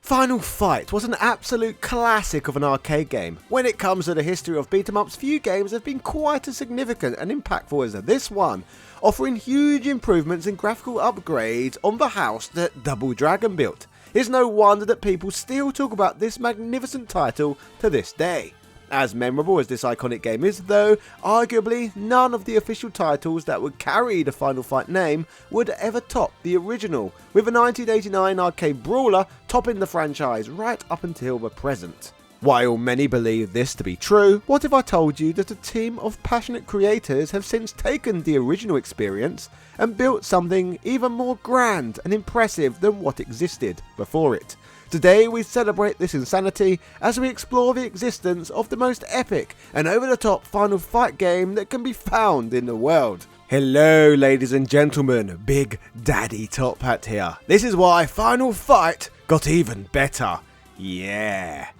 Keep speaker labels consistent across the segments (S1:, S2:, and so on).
S1: Final Fight was an absolute classic of an arcade game. When it comes to the history of beat-em-ups, few games have been quite as significant and impactful as this one, offering huge improvements and graphical upgrades on the house that Double Dragon built. It's no wonder that people still talk about this magnificent title to this day. As memorable as this iconic game is though, arguably none of the official titles that would carry the Final Fight name would ever top the original, with a 1989 arcade brawler topping the franchise right up until the present. While many believe this to be true, what if I told you that a team of passionate creators have since taken the original experience and built something even more grand and impressive than what existed before it? Today we celebrate this insanity as we explore the existence of the most epic and over-the-top Final Fight game that can be found in the world. Hello ladies and gentlemen, Big Daddy Top Hat here. This is why Final Fight got even better. Yeah.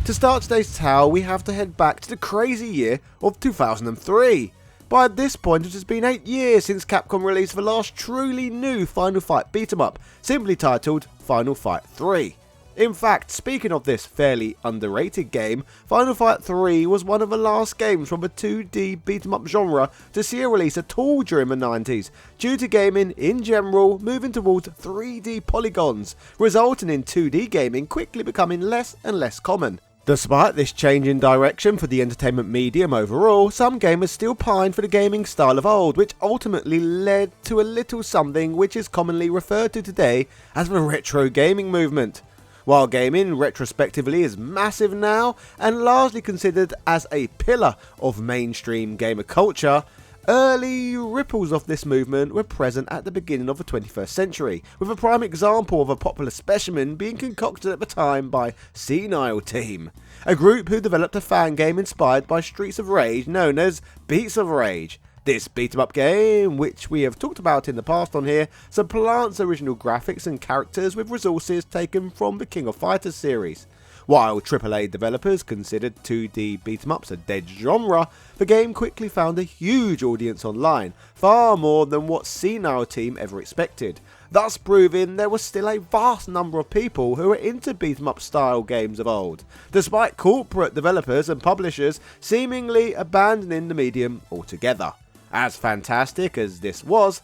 S1: To start today's tale, we have to head back to the crazy year of 2003. By this point it has been 8 years since Capcom released the last truly new Final Fight beat-em-up, simply titled Final Fight 3. In fact, speaking of this fairly underrated game, Final Fight 3 was one of the last games from the 2D beat-em-up genre to see a release at all during the 90s, due to gaming in general moving towards 3D polygons, resulting in 2D gaming quickly becoming less and less common. Despite this change in direction for the entertainment medium overall, some gamers still pine for the gaming style of old, which ultimately led to a little something which is commonly referred to today as the retro gaming movement. While gaming retrospectively is massive now and largely considered as a pillar of mainstream gamer culture, early ripples of this movement were present at the beginning of the 21st century, with a prime example of a popular specimen being concocted at the time by Senile Team, a group who developed a fan game inspired by Streets of Rage known as Beats of Rage. This beat-em-up game, which we have talked about in the past on here, supplants original graphics and characters with resources taken from the King of Fighters series. While AAA developers considered 2D beat-em-ups a dead genre, the game quickly found a huge audience online, far more than what Senile Team ever expected, thus proving there was still a vast number of people who were into beat-em-up style games of old, despite corporate developers and publishers seemingly abandoning the medium altogether. As fantastic as this was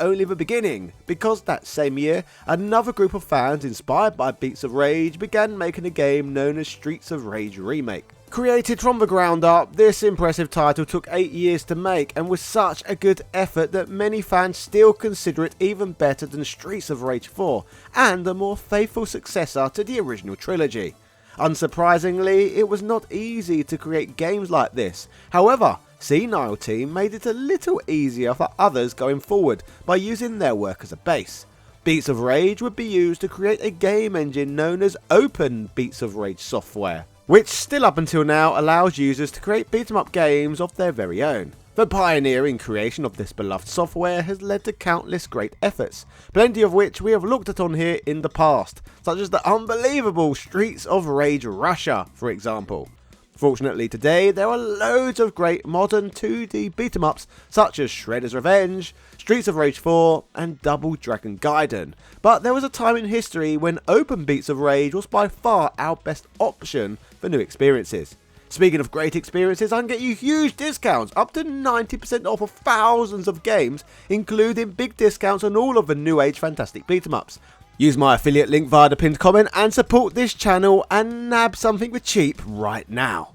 S1: only the beginning, because that same year, another group of fans inspired by Beats of Rage began making a game known as Streets of Rage Remake. Created from the ground up, this impressive title took 8 years to make and was such a good effort that many fans still consider it even better than Streets of Rage 4 and a more faithful successor to the original trilogy. Unsurprisingly, it was not easy to create games like this. However, Senile Team made it a little easier for others going forward by using their work as a base. Beats of Rage would be used to create a game engine known as Open Beats of Rage software, which still up until now allows users to create beat-em-up games of their very own. The pioneering creation of this beloved software has led to countless great efforts, plenty of which we have looked at on here in the past, such as the unbelievable Streets of Rage Russia, for example. Fortunately today, there are loads of great modern 2D beat-em-ups such as Shredder's Revenge, Streets of Rage 4 and Double Dragon Gaiden, but there was a time in history when Open Beats of Rage was by far our best option for new experiences. Speaking of great experiences, I can get you huge discounts, up to 90% off of thousands of games, including big discounts on all of the new age fantastic beat-em-ups. Use my affiliate link via the pinned comment and support this channel and nab something for cheap right now.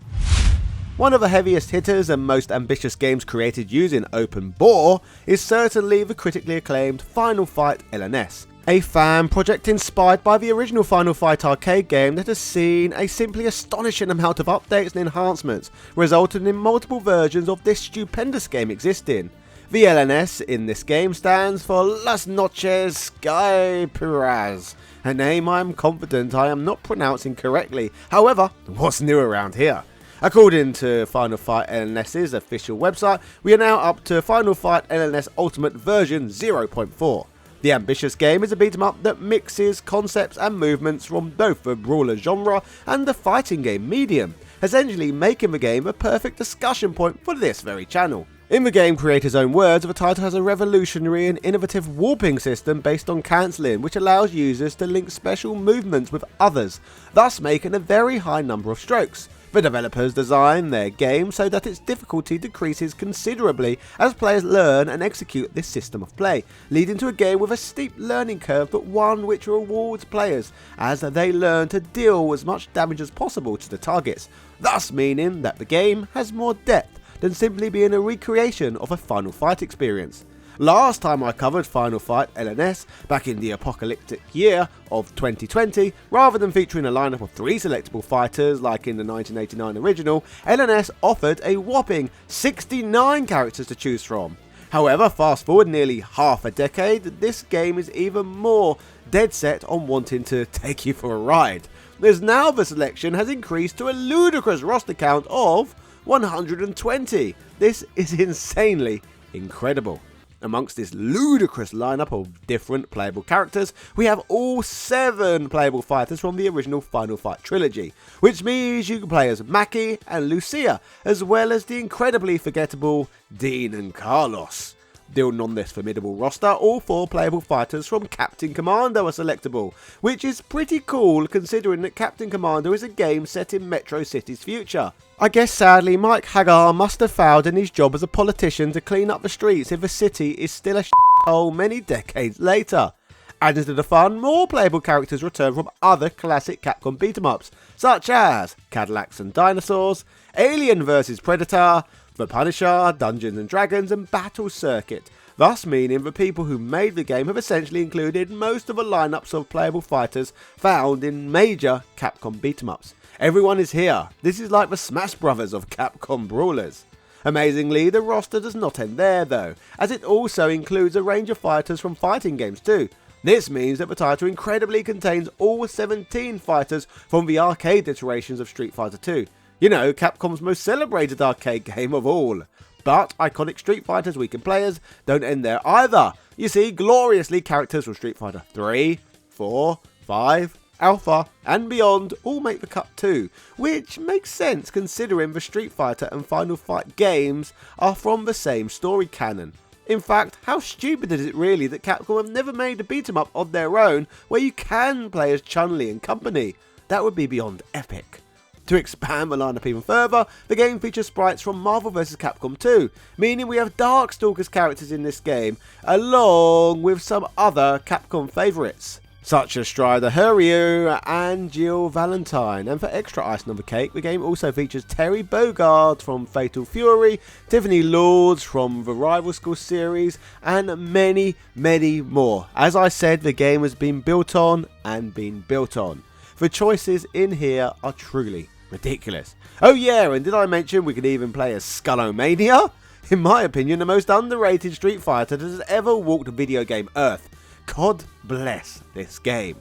S1: One of the heaviest hitters and most ambitious games created using OPENBOR is certainly the critically acclaimed Final Fight LNS, a fan project inspired by the original Final Fight arcade game that has seen a simply astonishing amount of updates and enhancements, resulting in multiple versions of this stupendous game existing. The LNS in this game stands for Las Noches Sky Piraz, a name I am confident I am not pronouncing correctly. However, what's new around here? According to Final Fight LNS's official website, we are now up to Final Fight LNS Ultimate version 0.4. The ambitious game is a beat-em-up that mixes concepts and movements from both the brawler genre and the fighting game medium, essentially making the game a perfect discussion point for this very channel. In the game creator's own words, the title has a revolutionary and innovative warping system based on cancelling, which allows users to link special movements with others, thus making a very high number of strokes. The developers design their game so that its difficulty decreases considerably as players learn and execute this system of play, leading to a game with a steep learning curve but one which rewards players as they learn to deal as much damage as possible to the targets, thus meaning that the game has more depth than simply being a recreation of a Final Fight experience. Last time I covered Final Fight LNS, back in the apocalyptic year of 2020, rather than featuring a lineup of 3 selectable fighters like in the 1989 original, LNS offered a whopping 69 characters to choose from. However, fast forward nearly half a decade, this game is even more dead set on wanting to take you for a ride, as now the selection has increased to a ludicrous roster count of 120. This is insanely incredible. Amongst this ludicrous lineup of different playable characters, we have all 7 playable fighters from the original Final Fight trilogy, which means you can play as Maki and Lucia, as well as the incredibly forgettable Dean and Carlos. Building on this formidable roster, all 4 playable fighters from Captain Commando are selectable, which is pretty cool considering that Captain Commando is a game set in Metro City's future. I guess sadly Mike Hagar must have failed in his job as a politician to clean up the streets if the city is still a shithole many decades later. Adding to the fun, more playable characters return from other classic Capcom beat-em-ups, such as Cadillacs and Dinosaurs, Alien vs Predator, The Punisher, Dungeons and Dragons and Battle Circuit, thus meaning the people who made the game have essentially included most of the lineups of playable fighters found in major Capcom beat-em-ups. Everyone is here. This is like the Smash Brothers of Capcom brawlers. Amazingly, the roster does not end there though, as it also includes a range of fighters from fighting games too. This means that the title incredibly contains all 17 fighters from the arcade iterations of Street Fighter 2. You know, Capcom's most celebrated arcade game of all. But iconic Street Fighters weekend players don't end there either. You see, gloriously characters from Street Fighter 3, 4, 5, Alpha and beyond all make the cut too, which makes sense considering the Street Fighter and Final Fight games are from the same story canon. In fact, how stupid is it really that Capcom have never made a beat 'em up of their own where you can play as Chun-Li and company? That would be beyond epic. To expand the lineup even further, the game features sprites from Marvel vs Capcom 2, meaning we have Darkstalkers characters in this game, along with some other Capcom favourites, such as Strider Hiryu and Jill Valentine. And for extra icing on the cake, the game also features Terry Bogard from Fatal Fury, Tiffany Lords from the Rival School series, and many, many more. As I said, the game has been built on and been built on. The choices in here are truly ridiculous. Oh yeah, and did I mention we could even play as Skullomania? In my opinion, the most underrated Street Fighter that has ever walked video game Earth. God bless this game.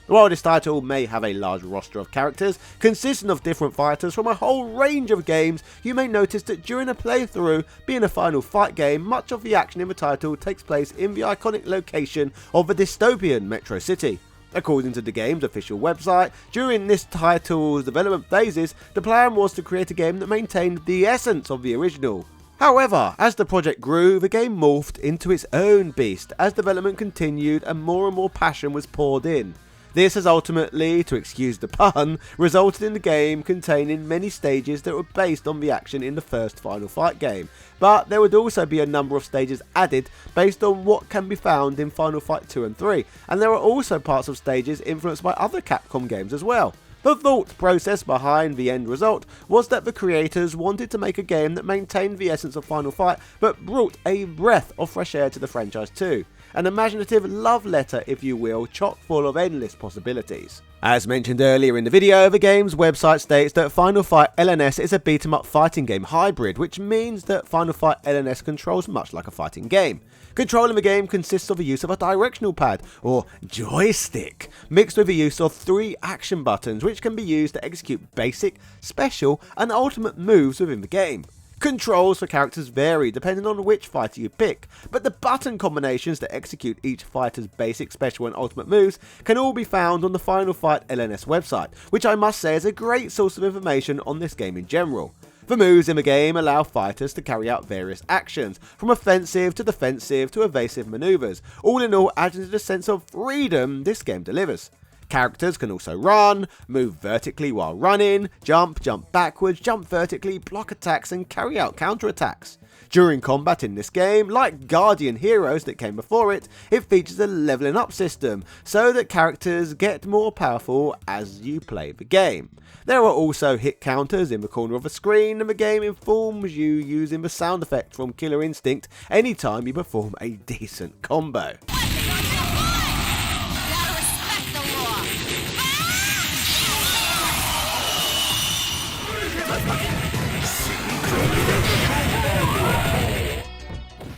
S1: While this title may have a large roster of characters consisting of different fighters from a whole range of games, you may notice that during a playthrough, being a Final Fight game, much of the action in the title takes place in the iconic location of the dystopian Metro City. According to the game's official website, during this title's development phases, the plan was to create a game that maintained the essence of the original. However, as the project grew, the game morphed into its own beast as development continued and more passion was poured in. This has ultimately, to excuse the pun, resulted in the game containing many stages that were based on the action in the first Final Fight game, but there would also be a number of stages added based on what can be found in Final Fight 2 and 3, and there are also parts of stages influenced by other Capcom games as well. The thought process behind the end result was that the creators wanted to make a game that maintained the essence of Final Fight but brought a breath of fresh air to the franchise too. An imaginative love letter, if you will, chock full of endless possibilities. As mentioned earlier in the video, the game's website states that Final Fight LNS is a beat-em-up fighting game hybrid, which means that Final Fight LNS controls much like a fighting game. Controlling the game consists of the use of a directional pad, or joystick, mixed with the use of 3 action buttons, which can be used to execute basic, special, and ultimate moves within the game. Controls for characters vary depending on which fighter you pick, but the button combinations that execute each fighter's basic, special and ultimate moves can all be found on the Final Fight LNS website, which I must say is a great source of information on this game in general. The moves in the game allow fighters to carry out various actions, from offensive to defensive to evasive maneuvers, all in all adding to the sense of freedom this game delivers. Characters can also run, move vertically while running, jump backwards, jump vertically, block attacks and carry out counter-attacks. During combat in this game, like Guardian Heroes that came before it, it features a leveling up system, so that characters get more powerful as you play the game. There are also hit counters in the corner of the screen, and the game informs you using the sound effect from Killer Instinct anytime you perform a decent combo.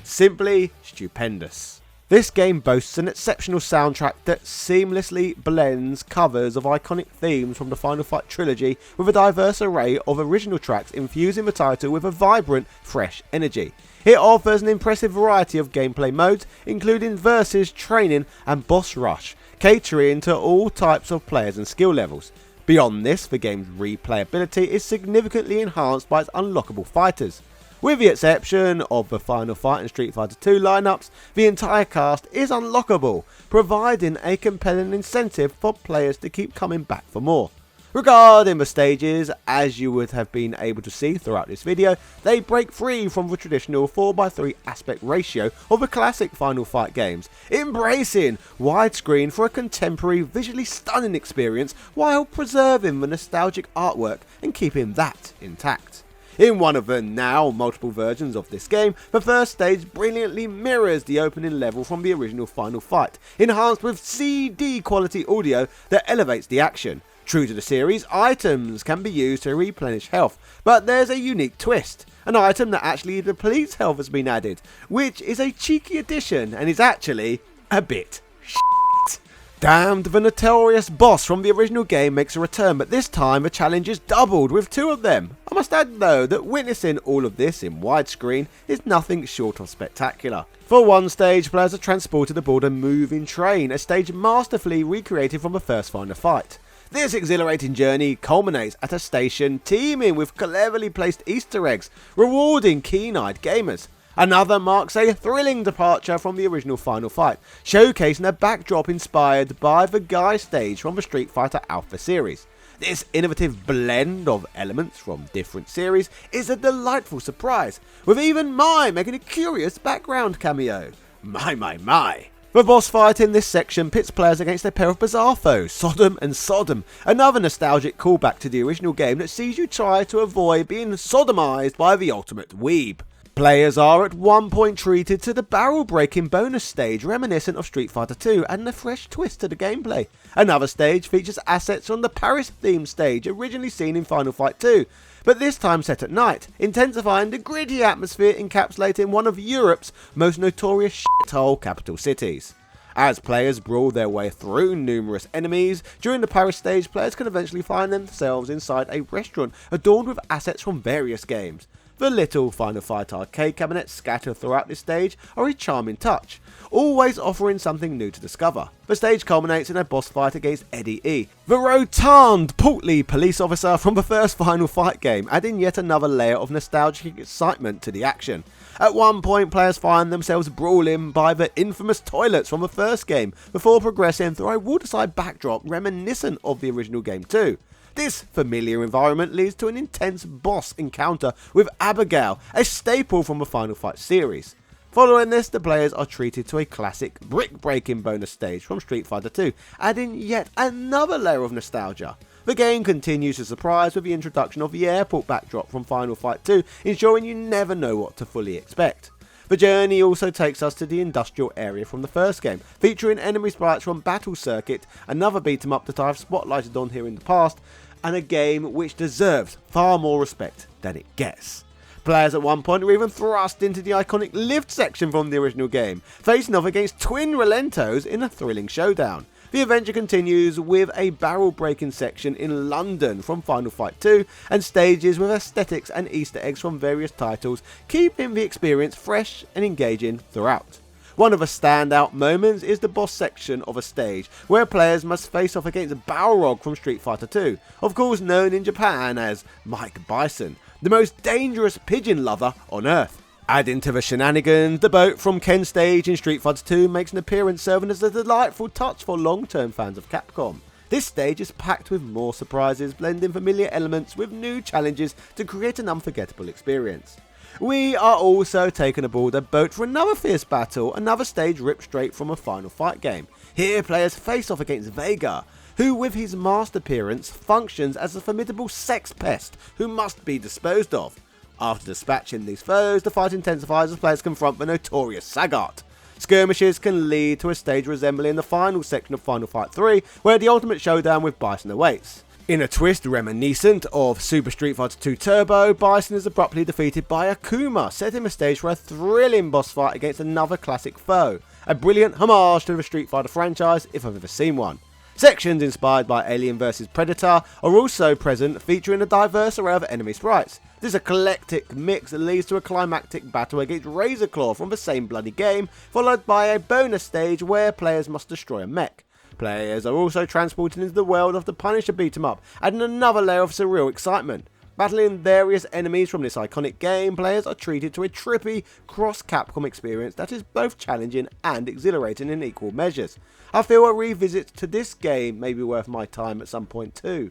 S1: Simply stupendous. This game boasts an exceptional soundtrack that seamlessly blends covers of iconic themes from the Final Fight trilogy with a diverse array of original tracks, infusing the title with a vibrant, fresh energy. It offers an impressive variety of gameplay modes, including versus, training and boss rush, catering to all types of players and skill levels. Beyond this, the game's replayability is significantly enhanced by its unlockable fighters. With the exception of the Final Fight and Street Fighter 2 lineups, the entire cast is unlockable, providing a compelling incentive for players to keep coming back for more. Regarding the stages, as you would have been able to see throughout this video, they break free from the traditional 4:3 aspect ratio of the classic Final Fight games, embracing widescreen for a contemporary, visually stunning experience while preserving the nostalgic artwork and keeping that intact. In one of the now multiple versions of this game, the first stage brilliantly mirrors the opening level from the original Final Fight, enhanced with CD quality audio that elevates the action. True to the series, items can be used to replenish health, but there's a unique twist. An item that actually depletes health has been added, which is a cheeky addition and is actually a bit shit. Damned, the notorious boss from the original game makes a return, but this time the challenge is doubled with 2 of them. I must add though that witnessing all of this in widescreen is nothing short of spectacular. For one stage, players are transported aboard a moving train, a stage masterfully recreated from the first Final Fight. This exhilarating journey culminates at a station teeming with cleverly placed Easter eggs, rewarding keen-eyed gamers. Another marks a thrilling departure from the original Final Fight, showcasing a backdrop inspired by the Guy stage from the Street Fighter Alpha series. This innovative blend of elements from different series is a delightful surprise, with even Mai making a curious background cameo. My. The boss fight in this section pits players against a pair of bizarre foes, Sodom and Sodom, another nostalgic callback to the original game that sees you try to avoid being sodomized by the ultimate weeb. Players are at one point treated to the barrel breaking bonus stage reminiscent of Street Fighter 2, adding a fresh twist to the gameplay. Another stage features assets from the Paris themed stage originally seen in Final Fight 2, but this time set at night, intensifying the gritty atmosphere encapsulated in one of Europe's most notorious shithole capital cities. As players brawl their way through numerous enemies, during the Paris stage players can eventually find themselves inside a restaurant adorned with assets from various games. The little Final Fight arcade cabinets scattered throughout this stage are a charming touch, always offering something new to discover. The stage culminates in a boss fight against Eddie E, the rotund, portly police officer from the first Final Fight game, adding yet another layer of nostalgic excitement to the action. At one point, players find themselves brawling by the infamous toilets from the first game, before progressing through a waterside backdrop reminiscent of the original game too. This familiar environment leads to an intense boss encounter with Abigail, a staple from the Final Fight series. Following this, the players are treated to a classic brick-breaking bonus stage from Street Fighter 2, adding yet another layer of nostalgia. The game continues to surprise with the introduction of the airport backdrop from Final Fight 2, ensuring you never know what to fully expect. The journey also takes us to the industrial area from the first game, featuring enemy sprites from Battle Circuit, another beat 'em up that I've spotlighted on here in the past, and a game which deserves far more respect than it gets. Players at one point are even thrust into the iconic lift section from the original game, facing off against twin Relentos in a thrilling showdown. The adventure continues with a barrel breaking section in London from Final Fight 2 and stages with aesthetics and Easter eggs from various titles, keeping the experience fresh and engaging throughout. One of the standout moments is the boss section of a stage, where players must face off against Balrog from Street Fighter 2, of course known in Japan as Mike Bison, the most dangerous pigeon lover on Earth. Adding to the shenanigans, the boat from Ken's stage in Street Fighter 2 makes an appearance, serving as a delightful touch for long-term fans of Capcom. This stage is packed with more surprises, blending familiar elements with new challenges to create an unforgettable experience. We are also taken aboard a boat for another fierce battle, another stage ripped straight from a Final Fight game. Here players face off against Vega, who with his masked appearance functions as a formidable sex pest who must be disposed of. After dispatching these foes, the fight intensifies as players confront the notorious Sagat. Skirmishes can lead to a stage resembling the final section of Final Fight 3, where the ultimate showdown with Bison awaits. In a twist reminiscent of Super Street Fighter 2 Turbo, Bison is abruptly defeated by Akuma, setting the stage for a thrilling boss fight against another classic foe. A brilliant homage to the Street Fighter franchise, if I've ever seen one. Sections inspired by Alien vs Predator are also present, featuring a diverse array of enemy sprites. This eclectic mix leads to a climactic battle against Razor Claw from the same bloody game, followed by a bonus stage where players must destroy a mech. Players are also transported into the world of the Punisher beat-em-up, adding another layer of surreal excitement. Battling various enemies from this iconic game, players are treated to a trippy cross-Capcom experience that is both challenging and exhilarating in equal measures. I feel a revisit to this game may be worth my time at some point too.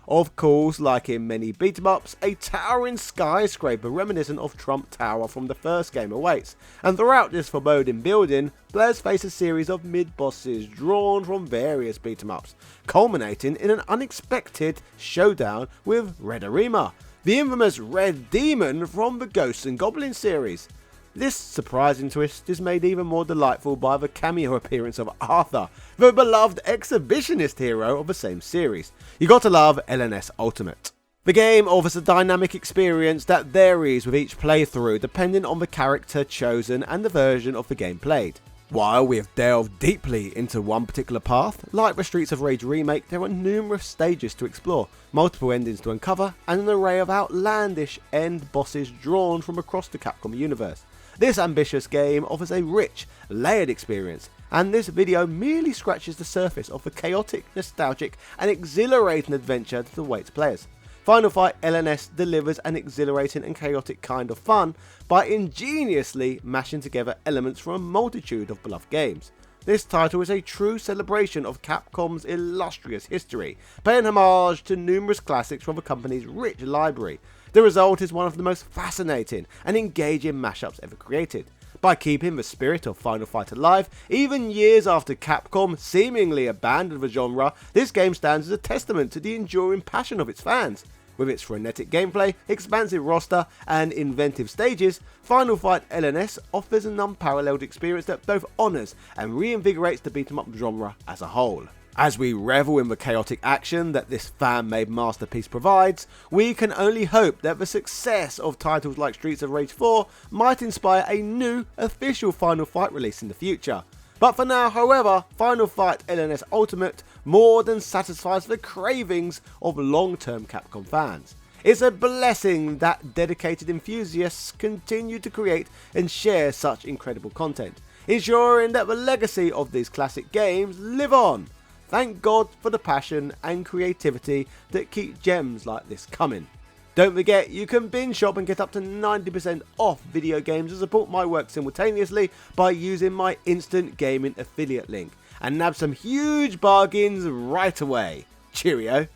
S1: Of course, like in many beat-em-ups, a towering skyscraper reminiscent of Trump Tower from the first game awaits, and throughout this foreboding building, players face a series of mid-bosses drawn from various beat-em-ups, culminating in an unexpected showdown with Red Arima, the infamous Red Demon from the Ghosts and Goblins series. This surprising twist is made even more delightful by the cameo appearance of Arthur, the beloved exhibitionist hero of the same series. You gotta love LNS Ultimate. The game offers a dynamic experience that varies with each playthrough depending on the character chosen and the version of the game played. While we have delved deeply into one particular path, like the Streets of Rage remake, there are numerous stages to explore, multiple endings to uncover, and an array of outlandish end bosses drawn from across the Capcom universe. This ambitious game offers a rich, layered experience, and this video merely scratches the surface of the chaotic, nostalgic, and exhilarating adventure that awaits players. Final Fight LNS delivers an exhilarating and chaotic kind of fun by ingeniously mashing together elements from a multitude of beloved games. This title is a true celebration of Capcom's illustrious history, paying homage to numerous classics from the company's rich library. The result is one of the most fascinating and engaging mashups ever created. By keeping the spirit of Final Fight alive, even years after Capcom seemingly abandoned the genre, this game stands as a testament to the enduring passion of its fans. With its frenetic gameplay, expansive roster, and inventive stages, Final Fight LNS offers an unparalleled experience that both honours and reinvigorates the beat-em-up genre as a whole. As we revel in the chaotic action that this fan-made masterpiece provides, we can only hope that the success of titles like Streets of Rage 4 might inspire a new official Final Fight release in the future. But for now, however, Final Fight LNS Ultimate more than satisfies the cravings of long-term Capcom fans. It's a blessing that dedicated enthusiasts continue to create and share such incredible content, ensuring that the legacy of these classic games live on. Thank God for the passion and creativity that keep gems like this coming. Don't forget, you can binge shop and get up to 90% off video games and support my work simultaneously by using my Instant Gaming affiliate link and nab some huge bargains right away. Cheerio.